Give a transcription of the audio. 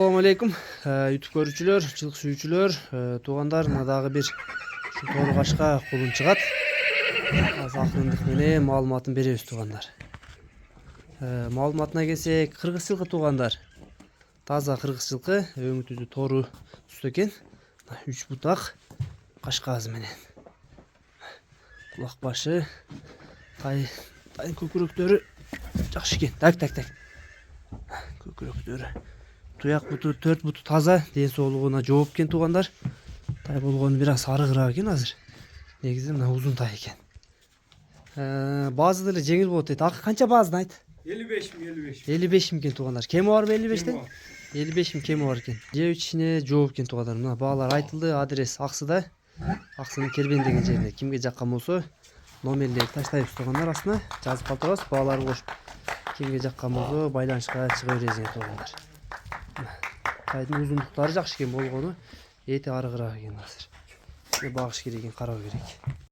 Assalamu alaikum. YouTube көрүүчүлөр, жылкы сүйүүчүлөр, туугандар, мына дагы бир тору кашка кулун чыгат. Аз акырындык менен маалыматын беребиз туугандар. Маалыматына келсек, кыргыз жылкы туугандар. Таза кыргыз жылкы, өңү түзү тору түсү экен. 3 бутак кашкаазы менен. Кулак башы, тайын көкүрөктөрү жакшы экен. Так. Көкүрөктөрү. Туяк буту 4 буту таза, ден соолугуна жооп экен туугандар. Тай болгону бир аз арыгыраак экен азыр. Негизи мына узун тай экен. Баазы деле жеңил болот дейт. Акы канча баазын айт? 55 mi 55. 55 экен туугандар. Кеми барбы 55тен? Кеми бар. 55 кеми бар экен. Же ичине жооп экен туугандар. Мына баалар айтылды, адрес Аксыда. Аксынын Кербен деген жерине. Кимге жаккан болсо, номерлерди таштайбыз туугандар астына. Жазып калтырабыз, бааларды кошуп. Кимге жаккан болсо, байланышка чыга бересиңер туугандар. Тайдын узундуктары жакшы экен болгону, эти арыгыраак экен азыр. Багыш керек экен, кароо керек.